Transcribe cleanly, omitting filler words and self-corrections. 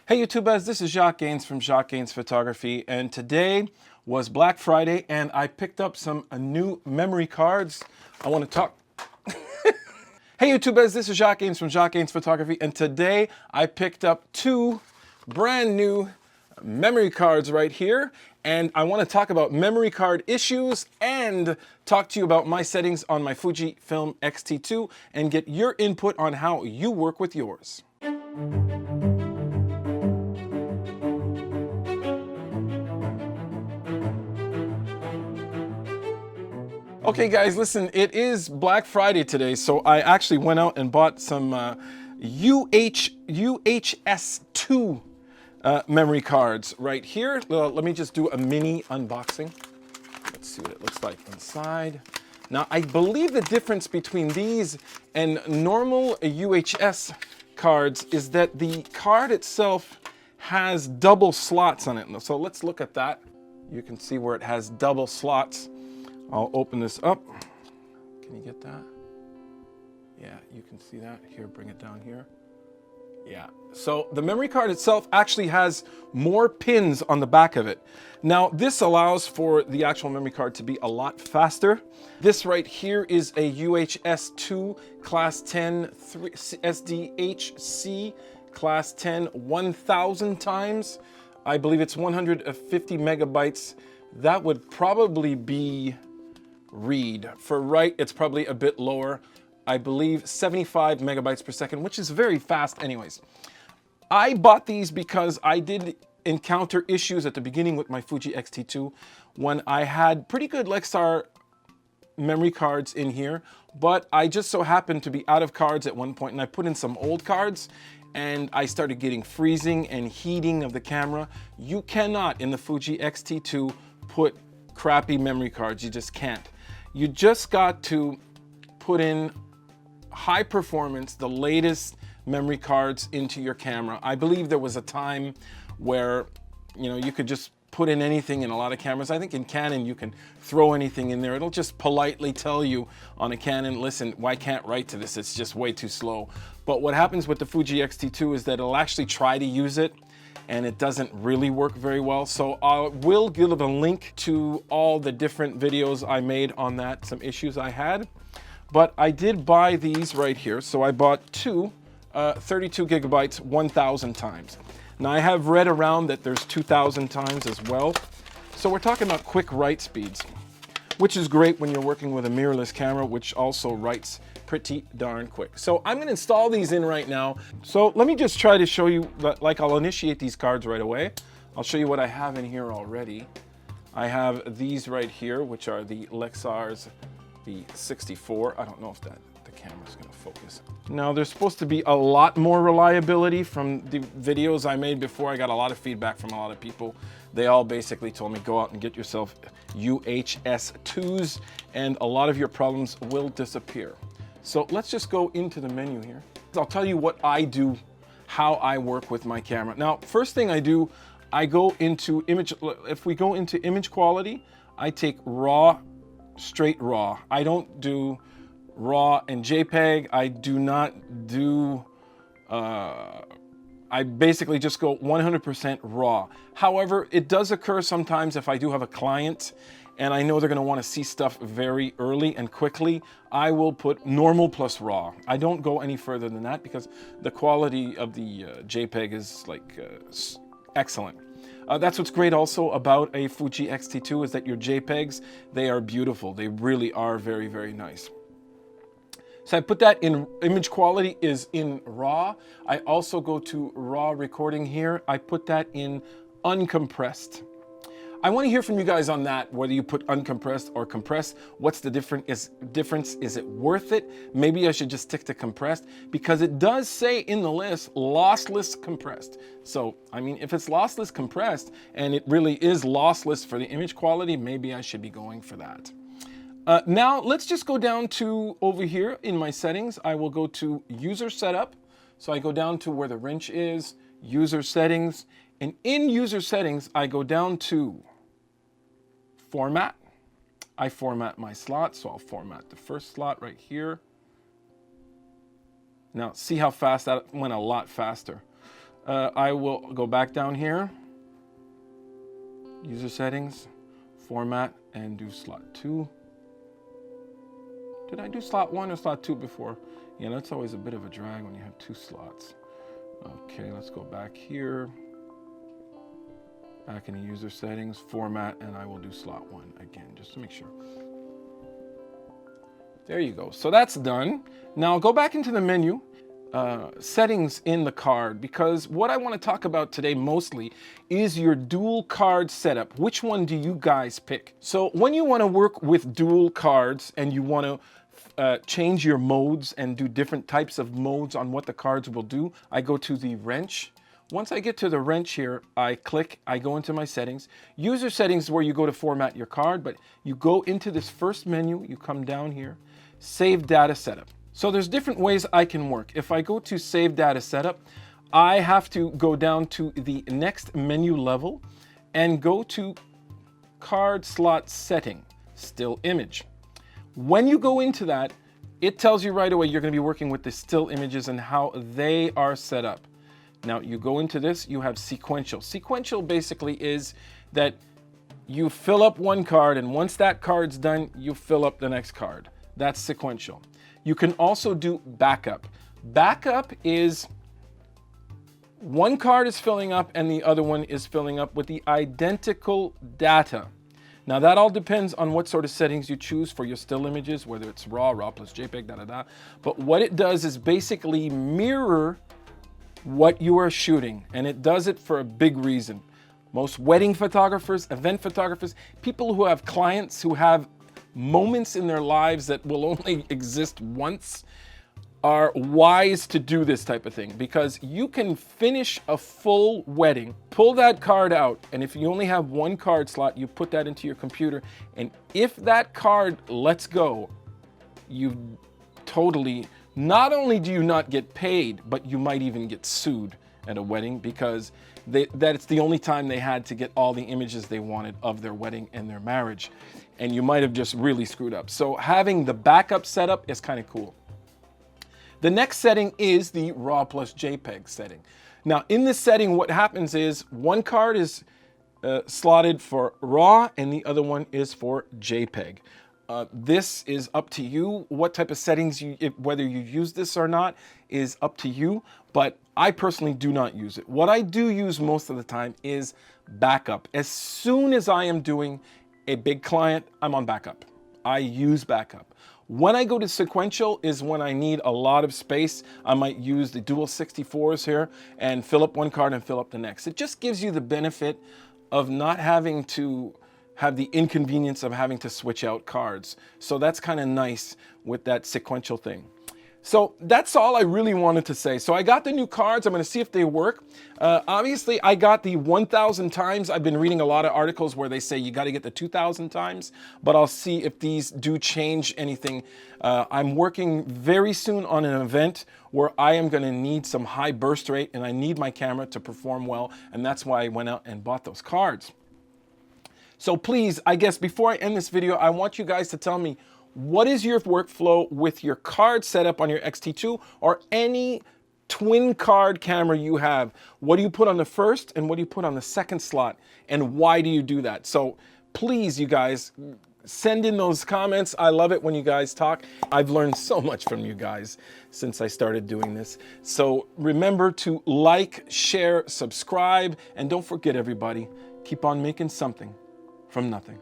Hey YouTubers, this is Jacques from Jacques Photography, and today was Black Friday and I picked up some new memory cards. I want to talk. Hey YouTubers, this is Jacques from Jacques Photography, and today I picked up two brand new memory cards right here, and I want to talk about memory card issues and talk to you about my settings on my Fujifilm XT2 and get your input on how you work with yours. Okay guys, listen, it is Black Friday today, so I actually went out and bought some UHS-2 memory cards right here. Let me just do a mini unboxing. Let's see what it looks like inside. Now, I believe the difference between these and normal UHS cards is that the card itself has double slots on it. So let's look at that. You can see where it has double slots. I'll open this up. Can you get that? Yeah, you can see that. Here, bring it down here. Yeah, so the memory card itself actually has more pins on the back of it. Now, this allows for the actual memory card to be a lot faster. This right here is a UHS-2 Class 10 SDHC Class 10 1000 times. I believe it's 150 megabytes. That would probably be read. For write, it's probably a bit lower. I believe 75 megabytes per second, which is very fast anyways. I bought these because I did encounter issues at the beginning with my Fuji XT2 when I had pretty good Lexar memory cards in here, but I just so happened to be out of cards at one point and I put in some old cards and I started getting freezing and heating of the camera. You cannot, in the Fuji XT2, put crappy memory cards. You just can't. You just got to put in high performance, the latest memory cards into your camera. I believe there was a time where, you know, you could just put in anything in a lot of cameras. I think in Canon you can throw anything in there. It'll just politely tell you on a Canon, listen, why can't write to this? It's just way too slow. But what happens with the Fuji XT2 is that it'll actually try to use it and it doesn't really work very well. So I will give a link to all the different videos I made on that, some issues I had. But I did buy these right here. So I bought two 32 gigabytes 1000 times. Now I have read around that there's 2000 times as well. So we're talking about quick write speeds, which is great when you're working with a mirrorless camera, which also writes pretty darn quick. So I'm gonna install these in right now. So let me just try to show you, like I'll initiate these cards right away. I'll show you what I have in here already. I have these right here, which are the Lexars, the 64. I don't know if the camera's gonna focus. Now there's supposed to be a lot more reliability from the videos I made before. I got a lot of feedback from a lot of people. They all basically told me go out and get yourself UHS-2s and a lot of your problems will disappear. So let's just go into the menu here. I'll tell you what I do, how I work with my camera. Now, first thing I do, I go into image. If we go into image quality, I take raw, straight raw. I don't do raw and JPEG. I do not do, I basically just go 100% raw. However, it does occur sometimes if I do have a client and I know they're gonna wanna see stuff very early and quickly, I will put normal plus raw. I don't go any further than that because the quality of the JPEG is like excellent. That's what's great also about a Fuji XT2 is that your JPEGs, they are beautiful. They really are very, very nice. So I put that in image quality is in raw. I also go to raw recording here. I put that in uncompressed. I want to hear from you guys on that, whether you put uncompressed or compressed. What's the difference? Is it worth it? Maybe I should just stick to compressed because it does say in the list, lossless compressed. So, I mean, if it's lossless compressed and it really is lossless for the image quality, maybe I should be going for that. Now, let's just go down to over here in my settings. I will go to user setup. So I go down to where the wrench is, user settings, and in user settings, I go down to format. I format my slot, so I'll format the first slot right here. Now, see how fast that went, a lot faster. I will go back down here, user settings, format, and do slot 2. Did I do slot 1 or slot 2 before? Yeah, that's always a bit of a drag when you have 2 slots. Okay, let's go back here. Back in the user settings, format, and I will do slot 1 again, just to make sure. There you go. So that's done. Now go back into the menu, settings in the card, because what I want to talk about today mostly is your dual card setup. Which one do you guys pick? So when you want to work with dual cards and you want to change your modes and do different types of modes on what the cards will do, I go to the wrench. Once I get to the wrench here, I click, I go into my settings. User settings is where you go to format your card, but you go into this first menu, you come down here, save data setup. So there's different ways I can work. If I go to save data setup, I have to go down to the next menu level and go to card slot setting, still image. When you go into that, it tells you right away you're going to be working with the still images and how they are set up. Now you go into this, you have sequential. Sequential basically is that you fill up one card, and once that card's done, you fill up the next card. That's sequential. You can also do backup. Backup is one card is filling up and the other one is filling up with the identical data. Now that all depends on what sort of settings you choose for your still images, whether it's RAW plus JPEG, da-da-da. But what it does is basically mirror what you are shooting, and it does it for a big reason. Most wedding photographers, event photographers, people who have clients who have moments in their lives that will only exist once are wise to do this type of thing, because you can finish a full wedding, pull that card out, and if you only have one card slot, you put that into your computer, and if that card lets go, you totally, not only do you not get paid, but you might even get sued at a wedding, because it's the only time they had to get all the images they wanted of their wedding and their marriage. And you might have just really screwed up. So having the backup setup is kind of cool. The next setting is the RAW plus JPEG setting. Now in this setting, what happens is one card is slotted for RAW and the other one is for JPEG. This is up to you. What type of settings, whether you use this or not, is up to you. But I personally do not use it. What I do use most of the time is backup. As soon as I am doing a big client, I'm on backup. I use backup. When I go to sequential is when I need a lot of space. I might use the dual 64s here and fill up one card and fill up the next. It just gives you the benefit of not having to have the inconvenience of having to switch out cards. So that's kind of nice with that sequential thing. So that's all I really wanted to say. So I got the new cards. I'm going to see if they work. Obviously, I got the 1,000 times. I've been reading a lot of articles where they say you got to get the 2,000 times, but I'll see if these do change anything. I'm working very soon on an event where I am going to need some high burst rate, and I need my camera to perform well, and that's why I went out and bought those cards. So please, I guess before I end this video, I want you guys to tell me, what is your workflow with your card setup on your X-T2 or any twin card camera you have? What do you put on the first and what do you put on the second slot? And why do you do that? So please, you guys, send in those comments. I love it when you guys talk. I've learned so much from you guys since I started doing this. So remember to like, share, subscribe, and don't forget, everybody, keep on making something from nothing.